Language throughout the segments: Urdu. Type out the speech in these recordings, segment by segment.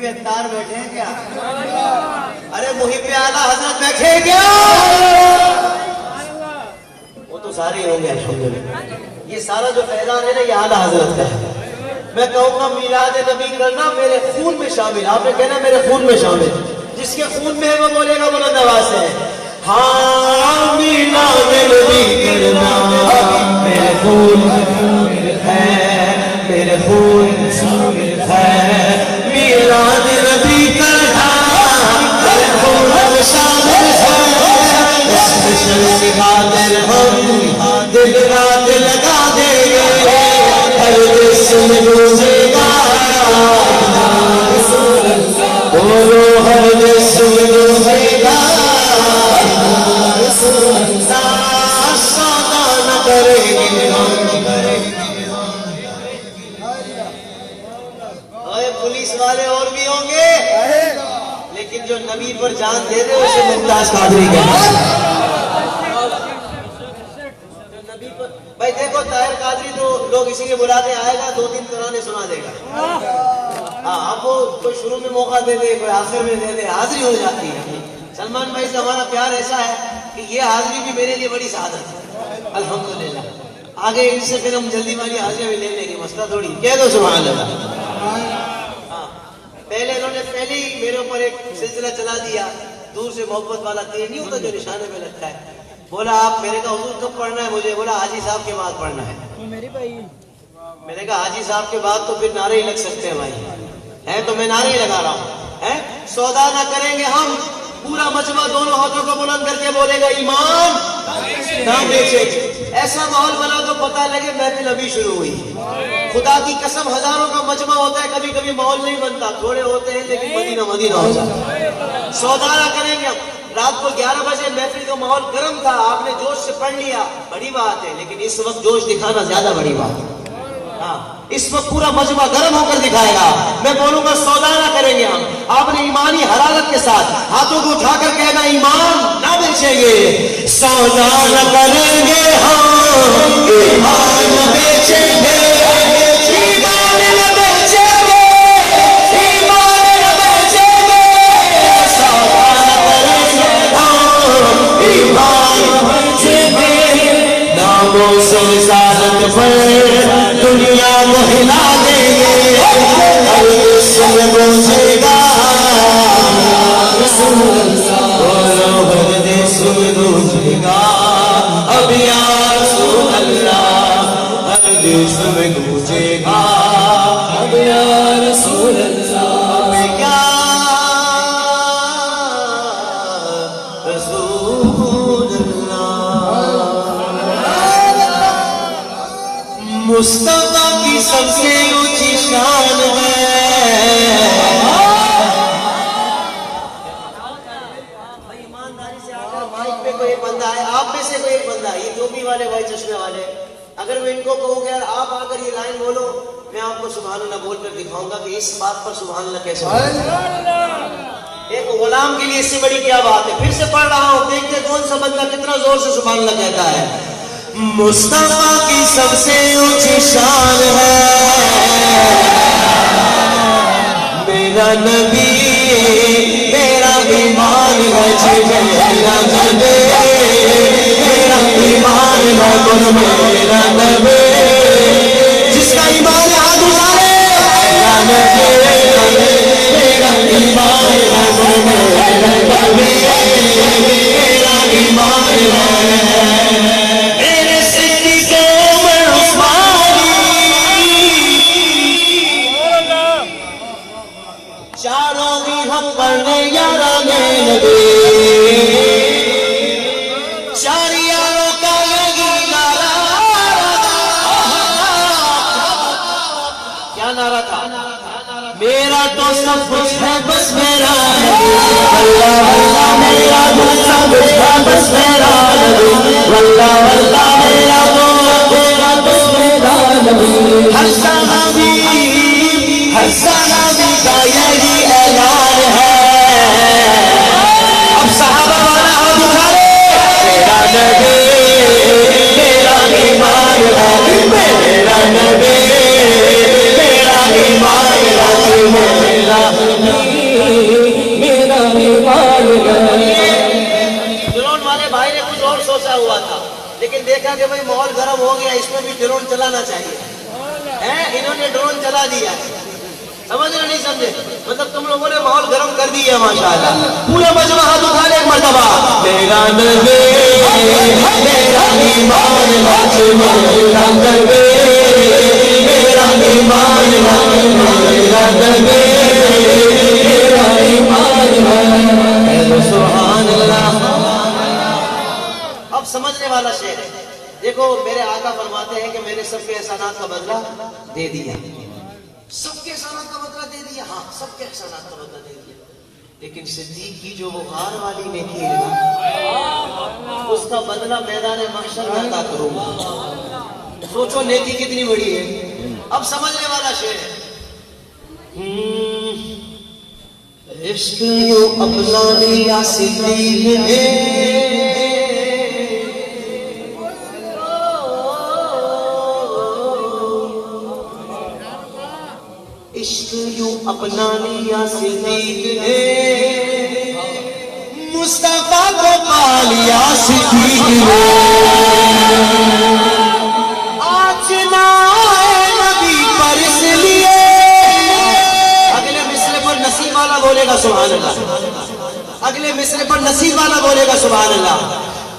محب اتار بیٹھے ہیں کیا؟ ارے محب اعلیٰ حضرت بیٹھے ہیں کیا؟ وہ تو سارے ہوں گے الحمدللہ. یہ سارا جو فیضان ہے نا یہ اعلیٰ حضرت کا ہے. میں کہوں گا میلاد نبی کرنا میرے خون میں شامل. آپ نے کہنا میرے خون میں شامل. جس کے خون میں ہے وہ بولے گا بلند آواز سے ہاں میلاد نبی کرنا میرے خون ہے, میرے خون ہے. میلاد نبی کرنا میرے خون میں شامل ہے. اس مشن کی خاطر ہم دل رات لگا دیں گے. ہر جسم گوزے گا بولو, ہر جسم گوزے گا. سادہ نہ کریں گے پولیس والے اور بھی ہوں گے, لیکن جو نبی پر جان دے دے اسے ممتاز قادری کہتے. بھائی دیکھو طاہر قادری تو لوگ اسی لیے بلاتے آئے گا 2-3 ترانے سنا دے گا. ہاں اب وہ کوئی شروع میں موقع دے دے, کوئی آخر میں دے دے, حاضری ہو جاتی ہے. سلمان بھائی سے ہمارا پیار ایسا ہے کہ یہ حاضری بھی میرے لیے بڑی سعادت ہے الحمدللہ. آگے ان سے پھر ہم جلدی والی حاضری بھی لے لیں گے, مسئلہ تھوڑی. کہہ دو سبحان اللہ. ہاں پہلے انہوں نے پہلے ہی میرے اوپر ایک سلسلہ چلا دیا. دور سے محبت والا تیر نہیں ہوتا جو نشانے میں لگتا ہے. بولا آپ میرے کہا حضور کب پڑھنا ہے مجھے؟ بولا حاجی صاحب کے بعد پڑھنا ہے. میں نے کہا حاجی صاحب کے بعد تو پھر نعرے ہی لگ سکتے ہیں بھائی, ہے تو میں نعرے ہی لگا رہا ہوں. سودا نہ کریں گے ہم, پورا مجمع دونوں ہاتھوں کو بلند کر کے بولے گا ایمان نہ بیچے. ایسا ماحول بنا تو پتہ لگے محفل ابھی شروع ہوئی. خدا کی قسم ہزاروں کا مجمع ہوتا ہے, کبھی کبھی ماحول نہیں بنتا, تھوڑے ہوتے ہیں لیکن مدینہ مدینہ ہوتا ہے. سودا نہ کریں گے ہم. رات کو 11 بجے محفل کا ماحول گرم تھا, آپ نے جوش سے پڑھ لیا, بڑی بات ہے, لیکن اس وقت جوش دکھانا زیادہ بڑی بات ہے. ہاں اس وقت پورا مجمع گرم ہو کر دکھائے گا. میں بولوں گا سودا نہ کریں گے ہم. آپ نے ایمانی حرارت کے ساتھ ہاتھوں کو اٹھا کر کہنا ایمان نہ بیچیں گے. سودا نہ کریں گے ہم, ایمان نہ بیچیں گے. دنیا کو ہلا دیں گے, ہر جسم گوزے گا. بولو ہر جسم گوزے گا. اب یا رسول اللہ ہر جسم گوزے گا. اب یا رسول اللہ یا رسول اللہ. مصطفیٰ کی سب سے اونچی شان ہے. ایمانداری سے آگر مائک پہ کوئی بندہ ہے, آپ میں سے کوئی ایک بندہ ہے, یہ ٹوپی والے بھائی چشمے والے, اگر میں ان کو کہوں گا آپ آ کر یہ لائن بولو, میں آپ کو سبحان اللہ بول کر دکھاؤں گا کہ اس بات پر سبحان اللہ کیسے ہوگا. ایک غلام کے لیے اس سے بڑی کیا بات ہے. پھر سے پڑھ رہا ہوں, دیکھتے کون سا بندہ کتنا زور سے سبحان اللہ کہتا ہے. مصطفیٰ کی سب سے اونچی شان ہے میرا نبی, میرا ایمان ہے. میرا نبی, میرا ایمان ہے. میرا نبی, جس کا ایمان ہے ہاتھ اٹھائے. میرا نبی, میرا ایمان ہے. میرا نبی, میرا ایمان ہے. میرا تو سب کچھ ہے بس میرا نبی, اللہ اللہ میرا تو سب کچھ ہے بس میرا نبی, اللہ اللہ میرا تو میرا نبی. ہر صحابی کا یہی اعلان ہے. اب صحابہ والا ہاتھ اٹھا لے. میرا نبی, میرا ایمان ہے. میرا نبی, میرا ایمان ہے. میرا دیکھا کہ بھائی ماحول گرم ہو گیا, اس میں بھی ڈرون چلانا چاہیے, انہوں نے ڈرون چلا دیا. سمجھ رہے نہیں سمجھے؟ مطلب تم لوگوں نے ماحول گرم کر دیا ماشاءاللہ. پورے مجمع ہاتھ اٹھا لے ایک مرتبہ. میرا نبی میرا ایمان میرا نبی میرا ایمان میرا نبی میرا ایمان. سبحان اللہ. اب سمجھنے والا شعر ہے. دیکھو میرے آقا فرماتے ہیں کہ میں نے سب کے احسانات کا بدلہ دے دیا. سب کے احسانات کا بدلہ دے دیا, ہاں سب کے احسانات کا بدلہ دے دیا, لیکن صدیق کی جو وہ غار والی نیکی ہے نا, اس کا بدلہ میدان محشر میں عطا کروں گا. سوچو نیکی کتنی بڑی ہے. اب سمجھنے والا شعر ہے. عشق یوں اپنا لیا صدیق نے, عشق یوں اپنا لیا صدیق نے, مصطفیٰ کو پا لیا صدیق نے. آج نائے نبی پر اس لیے, اگلے مصرے پر نصیب والا بولے گا سبحان اللہ, اگلے مصرے پر نصیب والا بولے گا سبحان اللہ.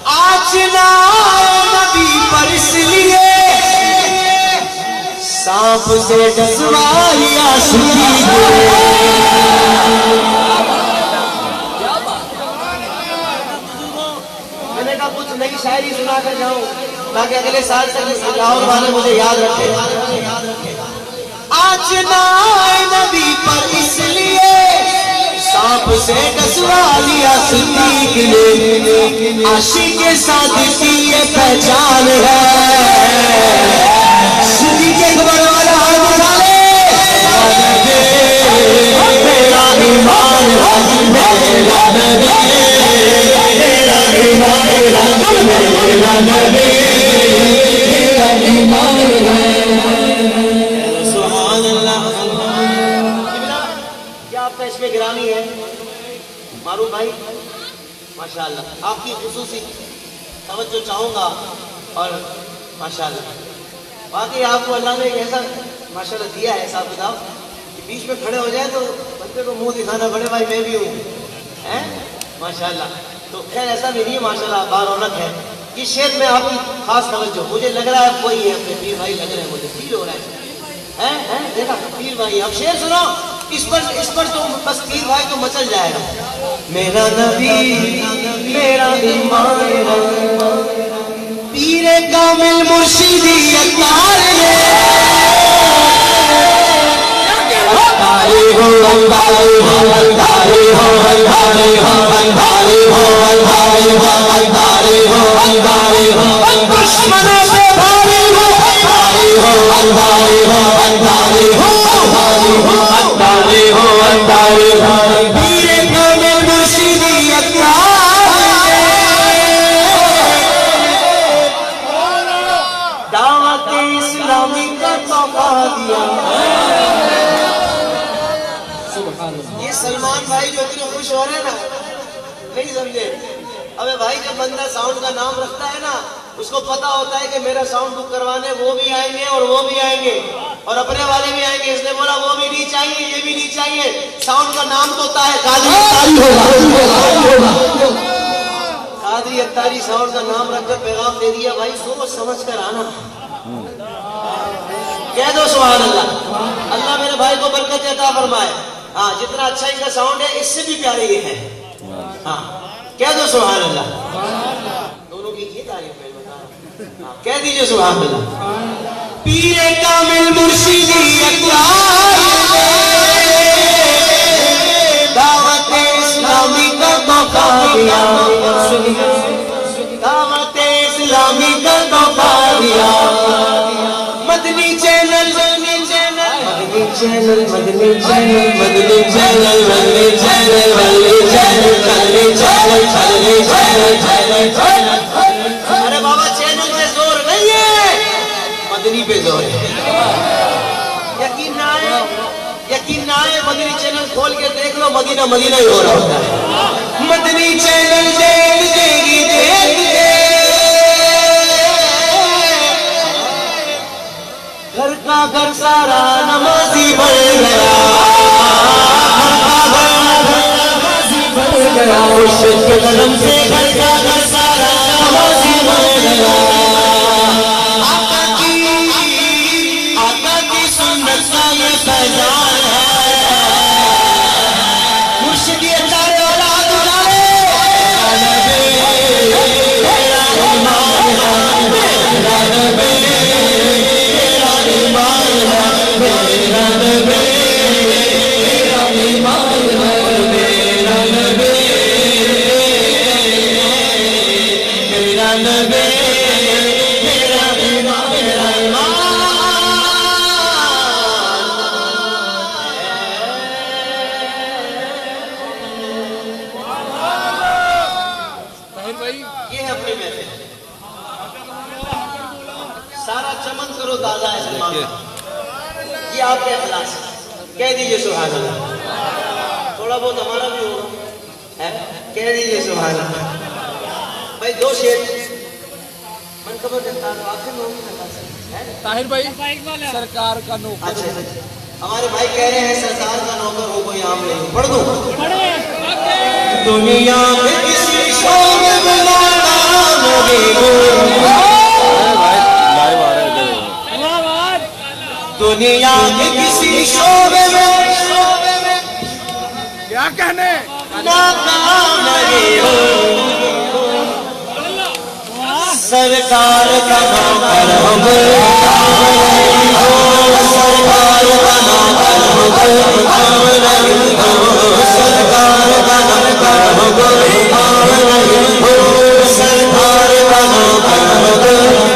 آج نائے نبی پر اس لیے, سانپ سے ڈسوا لیا صدیق نے. میں نے کہا کچھ نئی شاعری سنا کر جاؤں تاکہ اگلے سال تک لاہور والے مجھے یاد رکھے. آج نائے نبی پر اس لیے, سانپ سے ڈسوا لیا صدیق نے. عاشق کے ساتھ کی یہ پہچان ہے. صدیق اکبر والا ہاتھ اٹھا لے. میرا ایمان میرا نبی میرا ایمان میرا نبی میرا ایمان. سبحان اللہ. کیا آپ کا اس میں گرامی ہے معروف بھائی؟ ماشاءاللہ آپ کی خصوصی توجہ چاہوں گا. اور ماشاءاللہ باقی آپ کو اللہ نے ایسا ماشاءاللہ دیا ہے حساب کتاب کہ بیچ میں کھڑے ہو جائے تو بندے کو منہ دکھانا پڑے بھائی میں بھی ہوں ماشاءاللہ. تو خیر ایسا بھی نہیں ہے ماشاءاللہ, بار رونق ہے. اس شعر میں آپ کی خاص توجہ, مجھے لگ رہا ہے کوئی ہے اپنے پیر بھائی لگ رہے ہیں, مجھے فیل ہو رہا ہے. دیکھا پیر بھائی, اب شعر سنو اس پر تو بس پیر بھائی تو مچل جائے گا. میرا نبی میرا ایمان پیر کامل مرشدی اکبر نے, اندھاری ہو اندھاری ہو اندھاری ہو اندھاری ہو اندھاری ہو اندھاری ہو اندھاری ہو اندھاری ہو دشمن سے بھاری ہو اندھاری ہو اندھاری ہو اندھاری ہو اندھاری ہو اندھاری ہو اندھاری ہو پیر کامل مرشدی اکبر دعوت اسلامی کا موقع دیا. یہ سلمان بھائی جو اتنے خوش ہو رہے ہیں نا, نہیں سمجھے؟ ابے بھائی جب بندہ ساؤنڈ کا نام رکھتا ہے نا, اس کو پتا ہوتا ہے کہ میرا ساؤنڈ بک کروانے وہ بھی آئیں گے اور وہ بھی آئیں گے اور اپنے والے بھی آئیں گے. اس نے بولا وہ بھی نہیں چاہیے یہ بھی نہیں چاہیے, ساؤنڈ کا نام تو ہوتا ہے قادری اتاری. ساؤنڈ کا نام رکھ کر پیغام دے دیا. بھائی سوچ سمجھ کر آنا. کہہ دو سبحان اللہ. اللہ میرے بھائی کو برکت عطا فرمائے. ہاں جتنا اچھا ان کا ساؤنڈ ہے اس سے بھی پیارے یہ ہے. ہاں کہہ دو سبحان اللہ. دونوں کی یہ تعریف ہے, کہہ دیجئے سبحان اللہ. پیر کامل مرشدی اکبر دعوت اسلامی کا موقع دیا. دعوت اسلامی کا موقع دیا. مدنی چینل مدنی چینل مدنی چینل مدنی چینل مدنی چینل مدنی چینل مدنی چینل مدنی چینل. ارے بابا چینل پہ زور نہیں ہے, مدنی پہ زور ہے. یقین نہ آئے مدنی چینل کھول کے دیکھ لو, مدینہ مدینہ ہی ہو رہا ہوتا ہے. مدنی چینل دیکھ دے گی دیکھ دے گھر سارا نمازی بن گیا مرشد کے قدم سے گھر کا گھر سارا نمازی بن گیا آقا کی سنت کا یہ فیضان ہے مرشد یہ چارے اولاد اولادے سارا چمن کرو تازہ ہے سلمان یہ آپ کے اخلاص کہہ دیجئے سبحان اللہ تھوڑا بہت ہمارا بھی ہوگا کہہ دیجئے سبحان اللہ بھائی دو شیر من خبر دیتا ہوں آخر میں ہوگی نا طاہر بھائی سرکار کا نوکر اچھا ہمارے بھائی کہہ رہے ہیں سرکار کا نوکر ہو کوئی عام نہیں پڑھ دوں دنیا میں کسی شعبے میں ناکام نہیں ہو دنیا کے کسی شعبے میں کیا کہنے ناکام نہیں ہو سرکار کا نوکر ہو سرکار کا نوکر ہو سرکار کا نوکر ہو سرکار کا نوکر ہو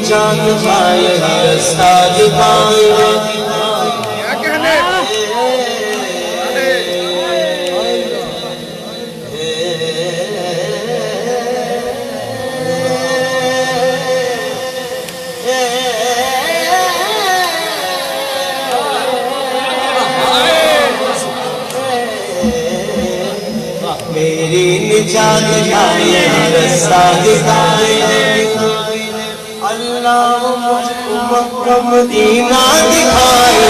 جان پائے رستہ دکھائے کیا کہنے میری نجات جائے رستہ دکھائے اللہ مجھ کو مکہ مدینہ دکھائے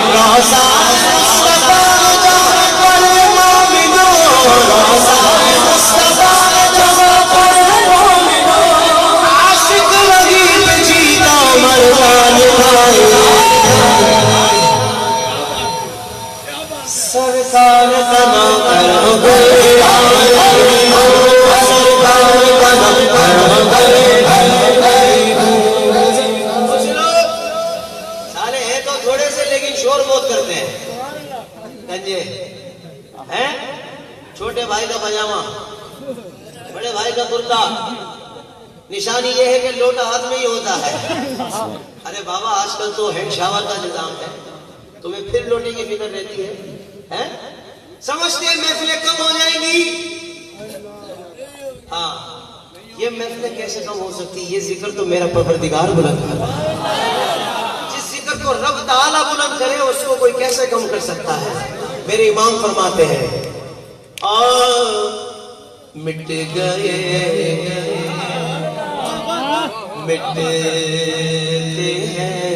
روضہ مصطفیٰ جہاں پر مومنوں روضہ مصطفیٰ جہاں پر مومنوں عاشق لگیب جیتا مردان بھائی سرکار کا نوکر ہو گئے سرکار کا نوکر ہو گئے سارے ہیں تو تھوڑے سے لیکن شور بہت کرتے ہیں گنجے ہیں چھوٹے بھائی کا پجامہ بڑے بھائی کا کرتا نشانی یہ ہے کہ لوٹا ہاتھ میں ہی ہوتا ہے ارے بابا آج کل تو ہینڈ شاور کا نظام ہے تمہیں پھر لوٹے کی فکر رہتی ہے سمجھتے ہیں محفلیں کم ہو جائیں گی ہاں یہ محفلیں کیسے کم ہو سکتی یہ ذکر تو میرا پروردگار بلند کرتا ہے جس ذکر کو رب تعالیٰ بلند کرے اس کو کوئی کیسے کم کر سکتا ہے میرے امام فرماتے ہیں مٹ گئے مٹتے ہیں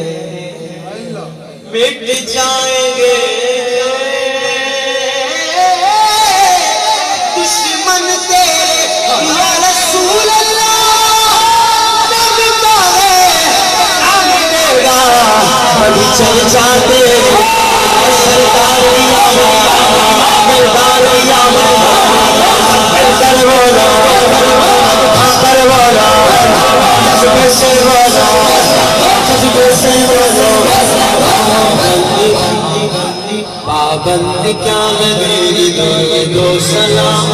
مٹ جائیں گے دشمن تیرے یا رسول اللہ بڑی چرچا تیرے سرکار پابند کیا لگے دو سلام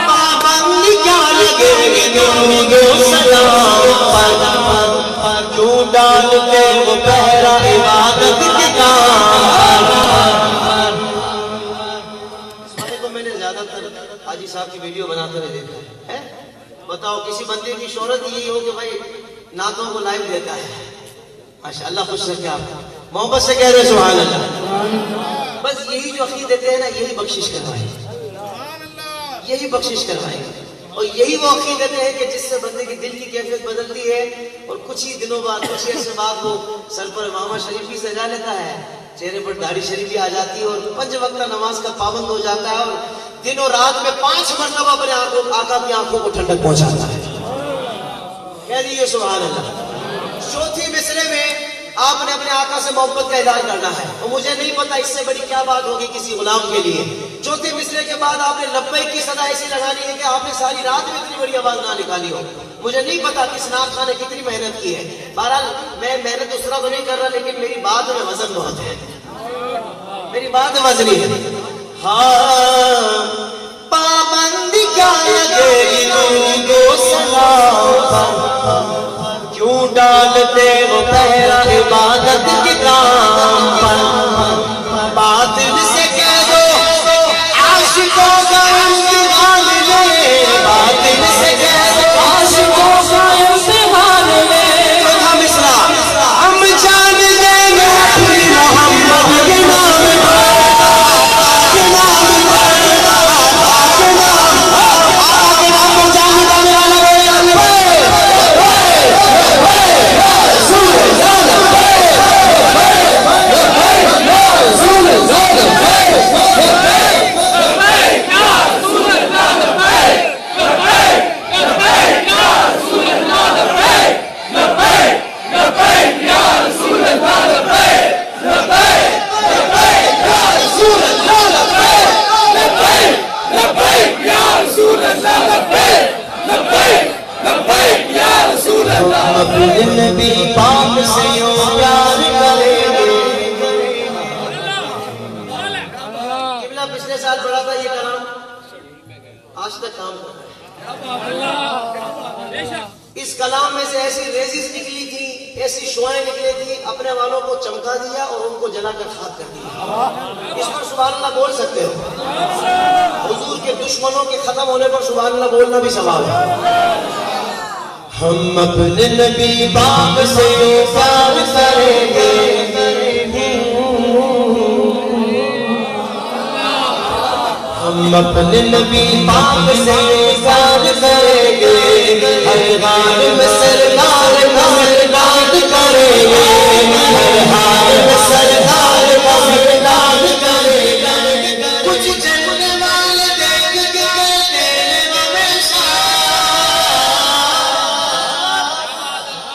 پابند کیا لگے دو سلام کیوں ڈالتے وہ پہرا عبادت کے کام کو میں نے زیادہ تر حاجی صاحب کی ویڈیو بناتے ہوئے دیکھا ہے بتاؤ کسی بندے کی شہرت یہی ہو کہ بھائی نعتوں کو لائیو دیتا ہے ماشاءاللہ خوش رکھے آپ محبت سے کہہ رہے سبحان اللہ بس یہی جو عقید دیتے ہیں نا یہی بخشش کروائیں یہی بخشش کروائیں اور یہی وہ عقیدت ہے کہ جس سے بندے کی دل کی کیفیت بدلتی ہے اور کچھ ہی دنوں بعد کچھ ہی عرصے بعد وہ سر پر امامہ شریف بھی سجا لیتا ہے، چہرے پر داڑھی شریف بھی آ جاتی ہے اور 5 وقتہ نماز کا پابند ہو جاتا ہے اور دن اور رات میں 5 مرتبہ اپنے آقا کی آنکھوں کو ٹھنڈک پہنچاتا ہے۔ کہہ دیجیے سبحان اللہ۔ چوتھی مصرے میں آپ نے اپنے آقا سے محبت کا اظہار کرنا ہے، اور مجھے نہیں پتا اس سے بڑی کیا بات ہوگی کسی غلام کے لیے۔ چوتھے مصرے کے بعد آپ نے لبیک کی صدا ایسی لگانی ہے کہ آپ نے ساری رات میں اتنی بڑی آواز نہ نکالی ہو۔ مجھے نہیں پتا کس نعت خواہ نے کتنی محنت کی ہے، بہرحال میں محنت اس طرح تو نہیں کر رہا، لیکن میری بات میں وزن بہت ہے، میری بات وزنی ہے۔ ہاں پابندی کا لگے دو سلام کیوں ڈالتے ہو پہرا عبادت کے کام پر، باطل سے کہہ دو عاشقوں کا امتحان لے، باطل سے کہہ دو عاشقوں کا امتحان لے۔ چوتھا مصرع ہم جان دیں گے اپنی محمد کے نام نبی پاک سے یوں پیار کریں گے۔ قبلہ پچھلے سال پڑھا تھا یہ کلام، آج تک کام کر رہا ہے۔ اس کلام میں سے ایسی ریزز نکلی تھی، ایسی شعائیں نکلی تھی، اپنے والوں کو چمکا دیا اور ان کو جلا کر خاک کر دیا۔ اس پر سبحان اللہ بول سکتے ہو، حضور کے دشمنوں کے ختم ہونے پر سبحان اللہ بولنا بھی ثواب ہے۔ ہم اپنے نبی پاک سے پیار کریں گے، ہم اپنے نبی پاک سے پیار کریں گے، ہر حال میں سرکار کا مداد کریں گے، ہر حال میں سرکار کا مداد کریں گے۔ کچھ جلنے والے دیکھ کے کہتے ہیں ہمیشہ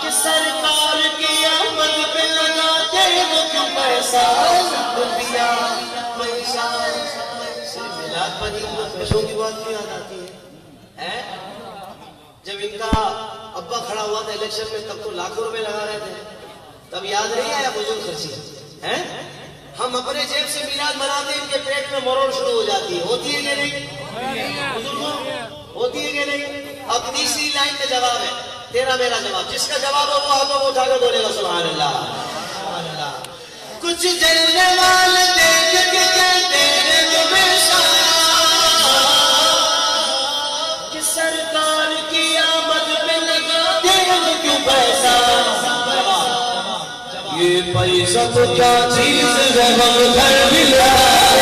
کہ سرکار کی آمد پہ لگاتے وہ کیوں پیسہ دنیا پیسہ۔ میلاد پر ہی پیسوں کی بات نہیں یاد آتی ہے؟ جب ان کا ابا کھڑا ہوا تھا الیکشن میں تب تو لاکھوں روپے لگا رہے تھے، تب یاد نہیں آیا فضول خرچی ہے؟ ہم اپنے جیب سے میلاد مناتے ہیں، ان کے پیٹ میں مروڑ شروع ہو جاتی ہے، ہوتی ہے کہ نہیں؟ بزرگوں ہوتی ہے کہ نہیں؟ اب تیسری لائن کا جواب ہے، تیرا میرا جواب، جس کا جواب ہو وہ ہاتھوں کو اٹھا کر بولے گا سبحان اللہ سبحان اللہ۔ کچھ جلنے والے دیکھ کے کہتے ہیں ہمیشہ کہ سرکار کی آمد پہ لگاتے ہیں کیوں پیسہ۔ یہ پیسہ تو کیا چیز ہے ہم گھر بھی لائے،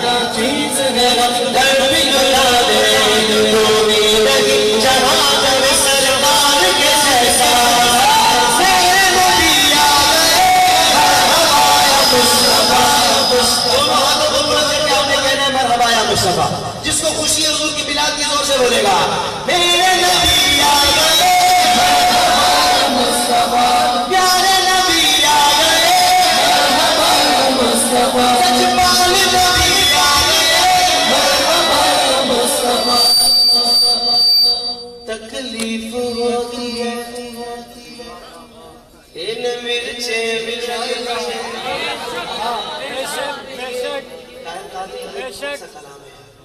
کیا چیز ہے ہم گھر بھی لائے، دھونی نہیں چڑھا کر سرکار کے جیسا، میرے نبی آ گئے مرحبا مصطفیٰ۔ دونوں ہاتھوں کو بلند کر کے آپ نے کہنا ہے مرحبا یا مصطفیٰ۔ جس کو خوشی ہے حضور کی میلاد کی زور سے بولے گا میرے نبی آ گئے مرحبا مصطفیٰ، پیارے نبی آ گئے مرحبا مصطفیٰ، سچ پال نبی آ گئے مرحبا مصطفیٰ۔ تکلیف ہوتی ہے ان مرچیں ملائی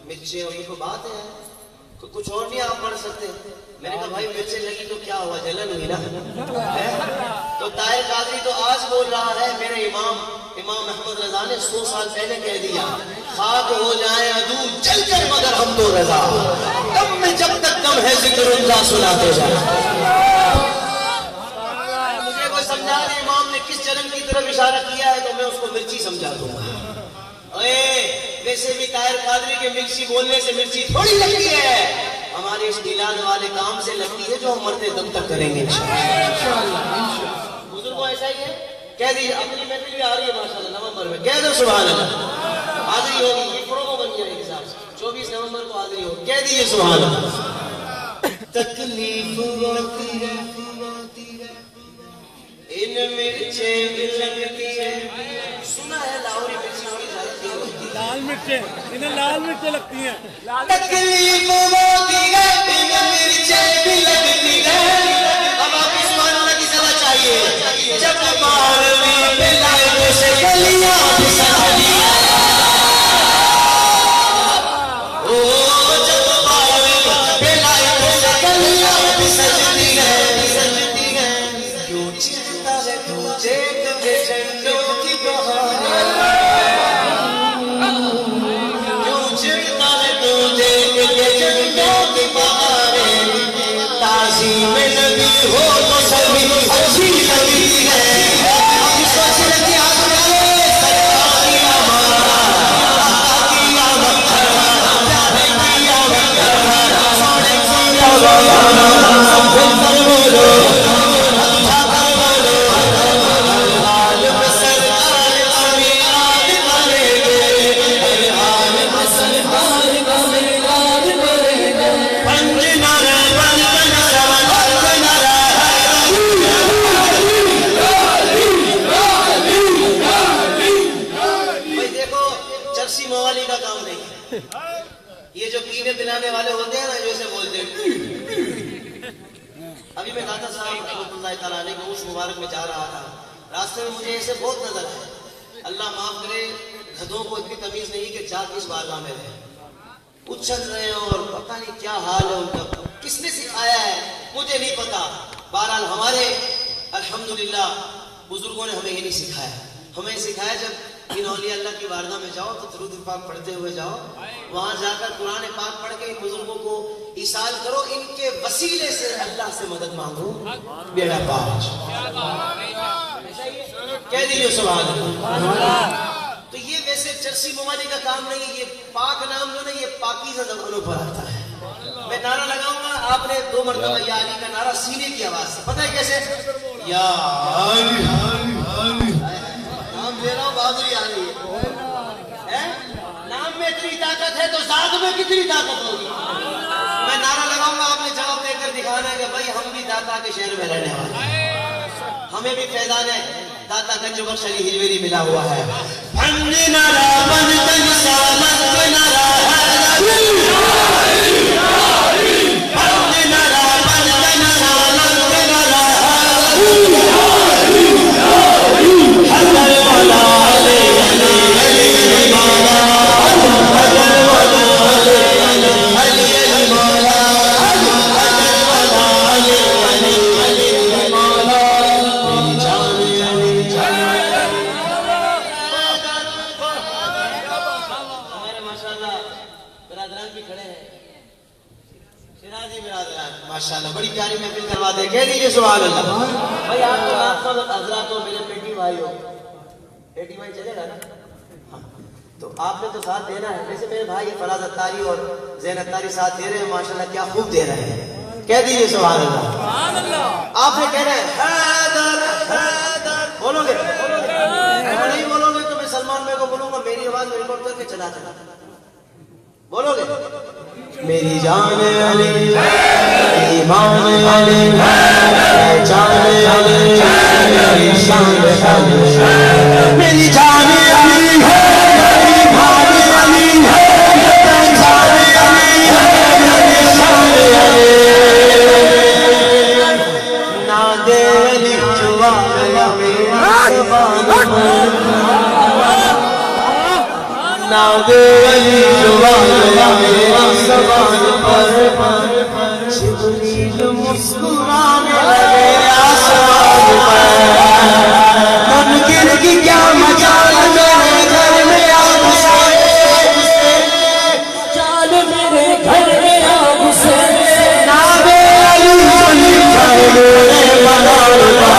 مرچیں، اور یہ تو بات ہے کچھ اور نہیں آپ پڑھ سکتے۔ میں نے کہا بھائی مرچیں لگی تو کیا ہوا، جلن ہوئی نا؟ تو طاہر قادری تو آج بول رہا ہے، میرے امام احمد رضا نے 100 سال پہلے کہہ دیا، خاک ہو جائے عدو جل کر مگر ہم تو رضا، کم میں جب تک کم ہے ذکر اللہ سناتے جائیں۔ مجھے کوئی سمجھا دے امام نے کس جلن کی طرف اشارہ کیا ہے تو میں اس کو مرچی سمجھا دوں گا۔ ویسے بھی طاہر قادری کے مرچی بولنے سے مرچی تھوڑی لگتی ہے، ہمارے اس ڈیلان والے کام سے لگتی ہے جو ہم مرتے دم تک کریں گے انشاءاللہ۔ بزرگوں ایسا ہی ہے، کہہ دیجیے اپنی محفل بھی آ رہی ہے ماشاءاللہ نومبر میں، کہہ دو سبحان اللہ، حاضری ہوگی، یہ پرومو بن گیا ایک حساب سے، 24 نومبر کو حاضری ہوگی، کہہ دیجیے سبحان اللہ۔ تکلیف ہوتی ہے ان مرچیں بھی لگتی ہے، سنا ہے لاہوری مرچیں بڑی زیادہ تیز ہوتی ہے، لال مرچیں، انہیں لال مرچیں لگتی ہیں۔ تکلیف ہوتی ہے ان مرچیں بھی لگتی ہے، اب آپ کی سبحان اللہ کی سزا چاہیے، جب ماروی پہ لائٹوں سے گلیاں پھسلتی ہیں، جب ماروی پہ لائٹوں سے گلیاں پھسلتی ہیں، کیوں چڑھتا ہے تجھے کبھی جھنڈوں کی بہار، کیوں چڑھتا ہے تجھے کبھی جھنڈوں کی بہار، تعظیم نبی ہو تو سبھی اچھی لگتی ہے، اپنی سوچ رکھی آپ ڈالے سرکار کی آمد، آقا کی آمد، پیارے کی آمد، سونے سونے بہتر بولو، اچھا کر بولو، حال میں سرکار امیران کریں گے، حال میں سرکار امیران کریں گے، پنج نعرہ بند سوال نعرہ بھائی دیکھو چرسی موالی کا کام نہیں ہے، یہ جو کینے دلانے والے ہوتے ہیں نا جو اسے بولتے ہیں، ابھی میں داتا صاحب رحمۃ اللہ تعالیٰ علیہ کے اس مبارک میں جا رہا تھا، راستے میں مجھے ایسے بہت نظر آئے، اللہ معاف کرے گدھوں کو اتنی تمیز نہیں کہ جا کے اس بارگاہ میں رہے، اچھل رہے ہیں اور پتہ نہیں کیا حال ہے ان کا، کس نے سکھایا ہے مجھے نہیں پتا، بہرحال ہمارے الحمدللہ بزرگوں نے ہمیں یہ نہیں سکھایا، ہمیں سکھایا جب ان اولیاء اللہ کی بارگاہ میں جاؤ تو درود پاک پڑھتے ہوئے جاؤ، وہاں جا کر قرآن پاک پڑھ کے ان بزرگوں کو ایصال کرو، ان کے وسیلے سے اللہ سے مدد مانگو، بیڑا پار کہہ دیجیے سبحان اللہ۔ تو یہ ویسے چرسی موالی کا کام نہیں، یہ پاک نام جو نہیں، یہ پاکیزہ زبانوں پر آتا ہے، میں نعرہ لگاؤں گا، آپ نے 2 مرتبہ یا علی کا نعرہ سینے کی آواز سے، پتہ ہے کیسے، یا علی، نام لے رہا ہوں بہادری آ رہی ہے، نام میں اتنی طاقت ہے تو ذات میں کتنی طاقت ہوگی، میں نعرہ لگاؤں گا، آپ نے جواب دے کر دکھانا ہے کہ بھائی ہم بھی داتا کے شہر میں رہنے والے ہیں، ہمیں بھی فیضان ہے داتا گنج بخش علی ہجویری ملا ہوا ہے، بند نعرہ بند تن سالت نعرہ بند نعرہ بند تن سالت نعرہ حضر والا علی علی علی مولا، حضر والا علی علی علی مولا، حضر والا علی علی علی مولا، میری جان علی جان۔ ہمارے ماشاءاللہ برادران بھی کھڑے ہیں، شیرازی برادران ماشاءاللہ بڑی پیاری محفل کروا دے، کہہ دیجیے سبحان اللہ۔ بھائی آپ تو ناخوش حضرات ہو، میرے پیٹی بھائی ہو، پیٹی بھائی چلے گا نا، تو آپ نے تو ساتھ دینا ہے، ویسے میرے بھائی فراز اتاری اور زین اتاری ساتھ دے رہے ہیں ماشاءاللہ، کیا خوب دے رہے ہیں، کہہ دیجیے سبحان اللہ۔ آپ نے کہنا ہے حیدر حیدر، بولو گے؟ اگر نہیں بولو گے تو میں سلمان بھائی کو بولوں گا میری آواز میں ریکارڈ کر کے چلا چلا، بولو گے؟ میری جان علی ایمان علی جان علی میری شان علی، میری جان علی ہے ایمان علی ہے جان علی ہے میری شان علی، نادے علی جوان میرا زبان نادے علی جوان میرا زبان پر، جبریل مسکرانے لگے آسمان پر، منکر کی کیا مجال میرے گھر میں آگ سے، چال میرے گھر میں آگ سے، نادے علی علی جائے میرے منار پر،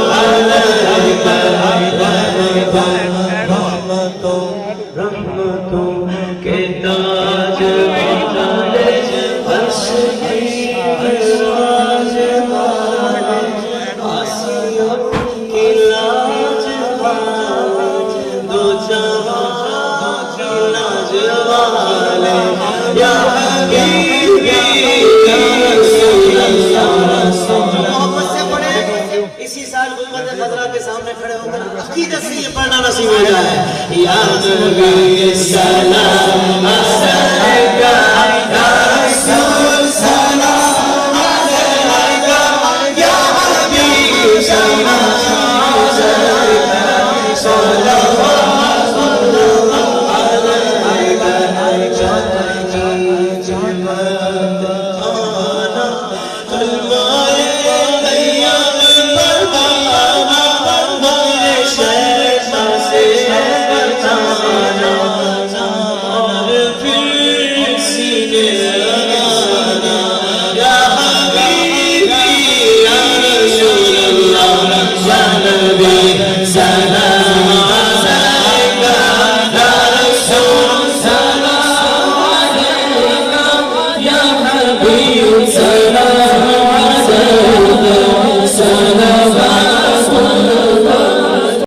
پڑھنا نصیب ہو جائے. یا نبی سلام علیکہ یا رسول سلام علیکہ یا حبیب سلام علیکہ صلوات اللہ علیکہ.